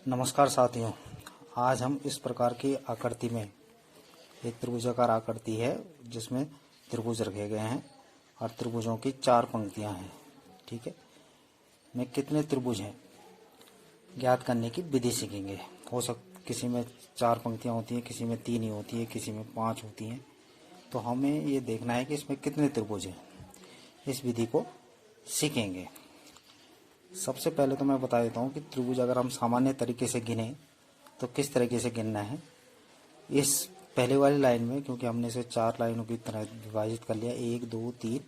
नमस्कार साथियों, आज हम इस प्रकार की आकृति में एक त्रिभुजाकार आकृति है जिसमें त्रिभुज रखे गए हैं और त्रिभुजों की 4 पंक्तियां हैं। ठीक है, में कितने त्रिभुज हैं ज्ञात करने की विधि सीखेंगे। किसी में 4 पंक्तियां होती हैं, किसी में 3 ही होती है, किसी में 5 होती हैं। तो हमें ये देखना है कि इसमें कितने त्रिभुज हैं। इस विधि को सीखेंगे। सबसे पहले तो मैं बता देता हूँ कि त्रिभुज अगर हम सामान्य तरीके से गिने तो किस तरीके से गिनना है। इस पहले वाली लाइन में, क्योंकि हमने इसे 4 लाइनों की तरह विभाजित कर लिया, 1 2 3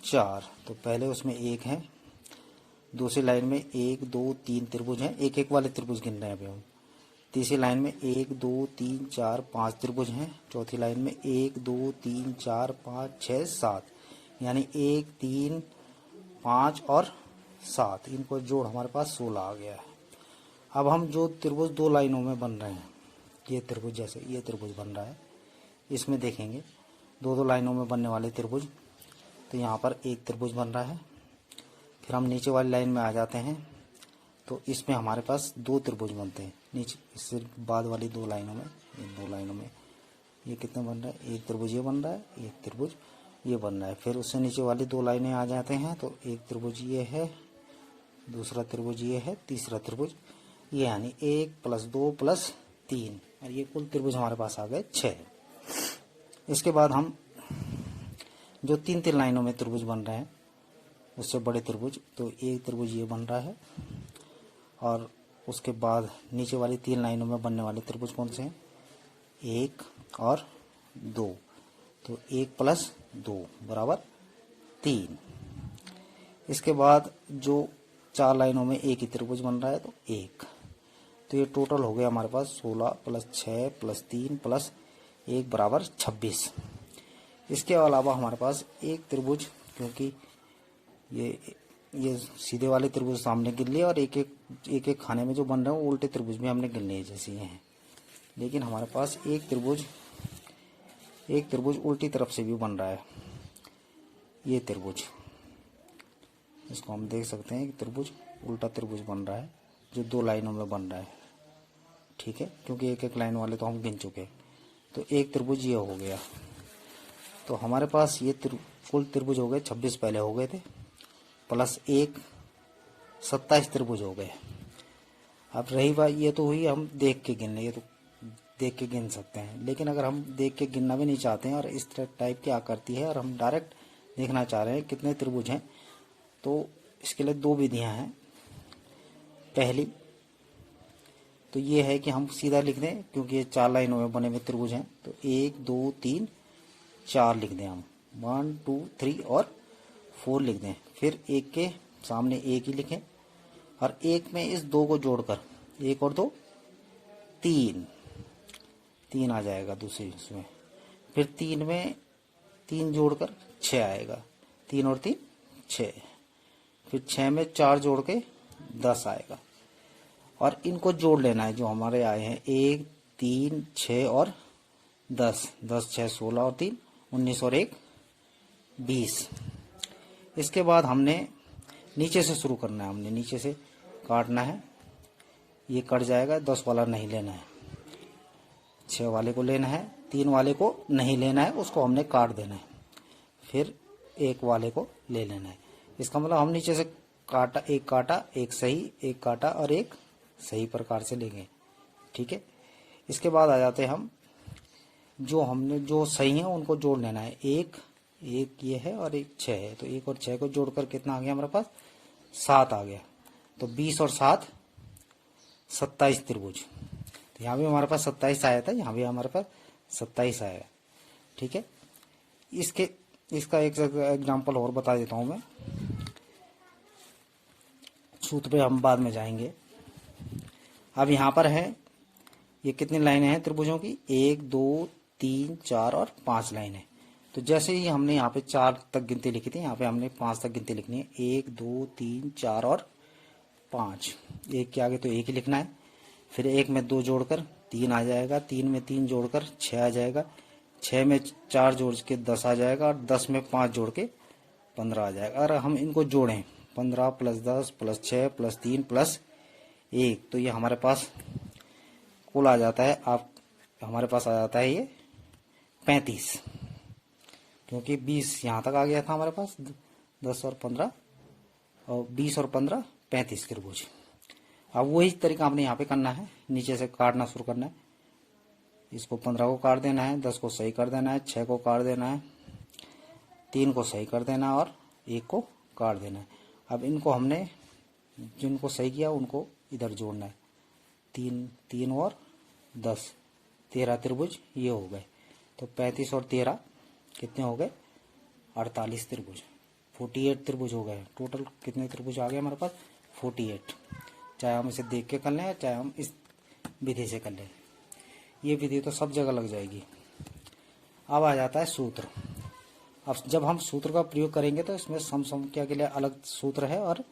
4, तो पहले उसमें 1 है। दूसरी लाइन में 1 2 3 त्रिभुज हैं, एक एक वाले त्रिभुज गिन रहे हैं अभी हम। तीसरी लाइन में 1 2 3 4 5 त्रिभुज हैं। चौथी लाइन में 1 2 3 4 5 6 7, यानी 1 3 5 और 7, इनको जोड़ हमारे पास 16 आ गया है। अब हम जो त्रिभुज 2 लाइनों में बन रहे हैं, ये त्रिभुज जैसे ये त्रिभुज बन रहा है, इसमें देखेंगे 2 लाइनों में बनने वाले त्रिभुज। तो यहाँ पर एक त्रिभुज बन रहा है। फिर हम नीचे वाली लाइन में आ जाते हैं तो इसमें हमारे पास 2 त्रिभुज बनते हैं। नीचे इससे बाद वाली 2 लाइनों में, इन 2 लाइनों में ये कितने बन रहा है, एक त्रिभुज ये बन रहा है, एक त्रिभुज ये बन रहा है। फिर उससे नीचे वाली 2 लाइनें आ जाते हैं तो एक त्रिभुज ये है, दूसरा त्रिभुज ये है, तीसरा त्रिभुज ये, यानी 1 + 2 + 3, और ये कुल त्रिभुज हमारे पास आ गए 6। इसके बाद हम जो 3 लाइनों में त्रिभुज बन रहे हैं उससे बड़े त्रिभुज, तो एक त्रिभुज ये बन रहा है, और उसके बाद नीचे वाली 3 लाइनों में बनने वाले त्रिभुज कौन से हैं, 1 और 2, तो 1 + 2 = 3। इसके बाद जो 4 लाइनों में एक ही त्रिभुज बन रहा है तो 1, तो ये टोटल हो गया हमारे पास 16 + 6 + 3 + 1 = 26। इसके अलावा हमारे पास एक त्रिभुज, क्योंकि ये सीधे वाले त्रिभुज सामने गिन लिए और एक एक खाने में जो बन रहे हैं वो उल्टे त्रिभुज भी हमने गिन लिए जैसे ये हैं। लेकिन हमारे पास एक त्रिभुज उल्टी तरफ से भी बन रहा है, ये त्रिभुज, इसको हम देख सकते हैं कि त्रिभुज उल्टा त्रिभुज बन रहा है जो 2 लाइनों में बन रहा है। ठीक है, क्योंकि एक एक लाइन वाले तो हम गिन चुके। तो एक त्रिभुज ये हो गया। तो हमारे पास ये कुल त्रिभुज हो गए 26 पहले हो गए थे, प्लस 1 27 त्रिभुज हो गए। अब रही बात, ये तो हुई हम देख के गिन, ये तो देख के गिन सकते हैं। लेकिन अगर हम देख के गिनना भी नहीं चाहते हैं और इस टाइप की आकृति है और हम डायरेक्ट देखना चाह रहे हैं कितने त्रिभुज हैं, तो इसके लिए 2 विधियां हैं। पहली तो ये है कि हम सीधा लिख दें, क्योंकि ये 4 लाइनों में बने हुए त्रिभुज हैं, तो 1 2 3 4 लिख दें हम, 1 2 3 और 4 लिख दें। फिर एक के सामने एक ही लिखें और एक में इस 2 को जोड़कर 1 और 2 3 आ जाएगा दूसरी इसमें। फिर 3 में 3 जोड़कर 6 आएगा, 3 और 3 6। फिर 6 में 4 जोड़ के 10 आएगा, और इनको जोड़ लेना है जो हमारे आए हैं, 1 3 6 और 10, 10 6 16 और 3 19 और 1 20। इसके बाद हमने नीचे से शुरू करना है, हमने नीचे से काटना है, ये कट जाएगा, 10 वाला नहीं लेना है, 6 वाले को लेना है, 3 वाले को नहीं लेना है, उसको हमने काट देना है, फिर 1 वाले को ले लेना है। इसका मतलब हम नीचे से काटा, एक सही, एक काटा और एक सही प्रकार से लेंगे। ठीक है, इसके बाद आ जाते हैं हम, जो सही हैं उनको जोड़ लेना है, एक ये है और एक 6 है, तो 1 और 6 को जोड़कर कितना आ गया हमारे पास, 7 आ गया। तो 20 और 7 27 त्रिभुज। तो यहाँ भी हमारे पास 27 आया था, यहाँ भी हमारे पास 27 आया। ठीक है, इसका एक एग्जाम्पल और बता देता हूँ मैं, सूत्र पे हम बाद में जाएंगे। अब यहाँ पर है, ये कितनी लाइनें हैं त्रिभुजों की, 1 2 3 4 और 5 लाइनें। तो जैसे ही हमने यहाँ पे 4 तक गिनती लिखी थी, यहाँ पे हमने 5 तक गिनती लिखनी है, 1 2 3 4 और 5। 1 के आगे तो 1 ही लिखना है। फिर 1 में 2 जोड़कर 3 आ जाएगा, 3 में 3 जोड़कर 6 आ जाएगा, 6 में 4 जोड़ के 10 आ जाएगा, और 10 में 5 जोड़ के 15 आ जाएगा। और हम इनको जोड़ें, 15 + 10 + 6 + 3 + 1, तो ये हमारे पास कुल आ जाता है, आप हमारे पास आ जाता है ये 35, क्योंकि 20 यहाँ तक आ गया था हमारे पास, 10 और 15 और 20 और 15 35 त्रिभुज। अब वही तरीका हमने यहाँ पे करना है, नीचे से काटना शुरू करना है। इसको 15 को काट देना है, 10 को सही कर देना है, 6 को काट देना है, 3 को सही कर देना है और 1 को काट देना है। अब इनको हमने जिनको सही किया उनको इधर जोड़ना है, 3 और 10 13 त्रिभुज ये हो गए। तो 35 और 13 कितने हो गए? 48 त्रिभुज, 48 त्रिभुज हो गए। टोटल कितने त्रिभुज आ गए हमारे पास? 48। चाहे हम इसे देख के कर लें चाहे हम इस विधि से कर लें, ये विधि तो सब जगह लग जाएगी। अब आ जाता है सूत्र। अब जब हम सूत्र का प्रयोग करेंगे तो इसमें सम संख्या के लिए अलग सूत्र है और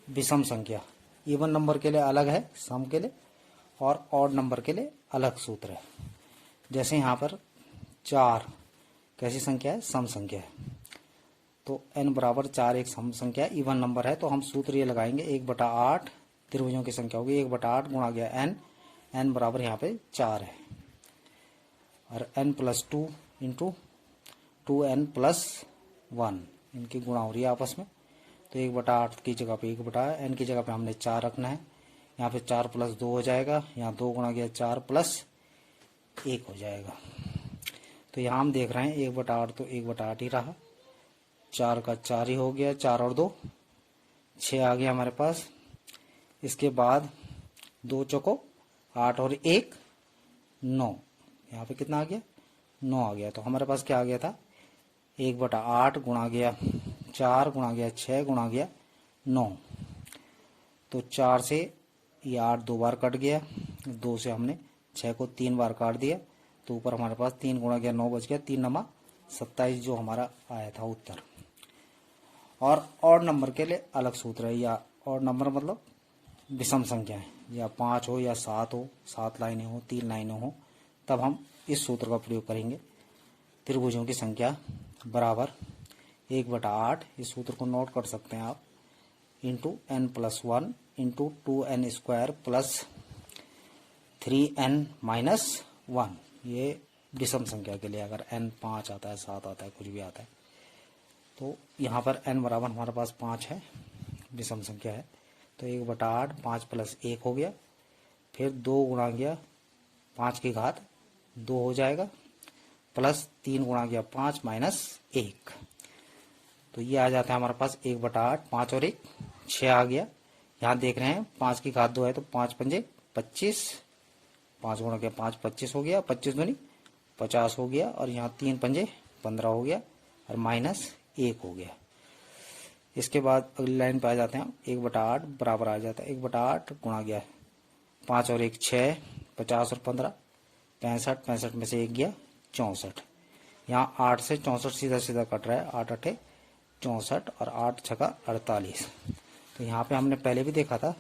विषम संख्या इवन नंबर के लिए अलग है सम के लिए, और ऑड नंबर के लिए अलग सूत्र है। जैसे यहाँ पर 4 कैसी संख्या है? सम संख्या है। तो n बराबर 4 एक सम संख्या इवन नंबर है, तो हम सूत्र ये लगाएंगे 1/8 त्रिभुजों की संख्या होगी, 1/8 गुणा गया n बराबर यहाँ पे 4 है, और n+2 इंटू 2n+1 इनकी गुणा हो रही है आपस में। तो 1/8 की जगह पे 1/n की जगह पे हमने 4 रखना है। यहाँ पे 4 + 2 हो जाएगा, यहाँ 2 गुणा गया 4 + 1 हो जाएगा। तो यहाँ हम देख रहे हैं 1/8 तो 1/8 ही रहा, 4 का 4 ही हो गया, 4 और 2 6 आ गया हमारे पास। इसके बाद 2 चौको 8 और 1 9, यहाँ पे कितना आ गया? 9 आ गया। तो हमारे पास क्या आ गया था? 1/8 गुणा गया 4 गुणा गया 6 गुणा गया 9। तो 4 से ये 8 2 बार कट गया, 2 से हमने 6 को 3 बार काट दिया, तो ऊपर हमारे पास 3 गुणा गया 9 बच गया, 3 9 27 जो हमारा आया था उत्तर। और ऑड नंबर के लिए अलग सूत्र है, या ऑड नंबर मतलब विषम संख्या है, या 5 हो या 7 हो, 7 लाइनें हो 3 लाइनें हो, तब हम इस सूत्र का प्रयोग करेंगे। त्रिभुजों की संख्या बराबर 1/8, इस सूत्र को नोट कर सकते हैं आप, into n+1 into 2n² plus 3n-1। ये विषम संख्या के लिए, अगर n 5 आता है 7 आता है कुछ भी आता है, तो यहाँ पर n बराबर हमारे पास 5 है, विषम संख्या है। तो 1/8 5 + 1 हो गया, फिर 2 गुणा गया 5 की घात 2 हो जाएगा, प्लस 3 गुणा गया 5 - 1। तो ये आ जाता है हमारे पास 1/8, 5 और 1 6 आ गया। यहाँ देख रहे हैं 5 की घात 2 है, तो 5 पंजे 25, 5 गुणा गया 5 25 हो गया, 25 दूनी 50 हो गया, और यहाँ 3 पंजे 15 हो गया, और -1 हो गया। इसके बाद अगली लाइन पे आ जाते हैं, 1/8 बराबर आ जाता है 1/8 गुणा गया 5 और 1 6, 50 और 15 65, 65 में से 1 गया 64। यहाँ 8 से 64 सीधा सीधा कट रहा है, 8 8 64 और 8 6 48। तो यहाँ पे हमने पहले भी देखा था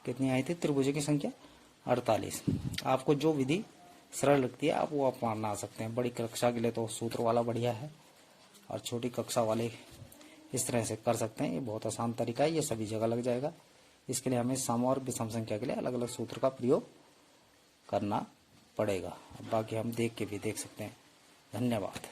कितनी आई थी त्रिभुजों की संख्या? 48। आपको जो विधि सरल लगती है आप वो अपना सकते हैं। बड़ी कक्षा के लिए तो सूत्र वाला बढ़िया है, और छोटी कक्षा वाले इस तरह से कर सकते हैं। ये बहुत आसान तरीका है, ये सभी जगह लग जाएगा। इसके लिए हमें सम और विषम संख्या के लिए अलग अलग सूत्र का प्रयोग करना पड़ेगा। बाकी हम देख के भी देख सकते हैं। धन्यवाद।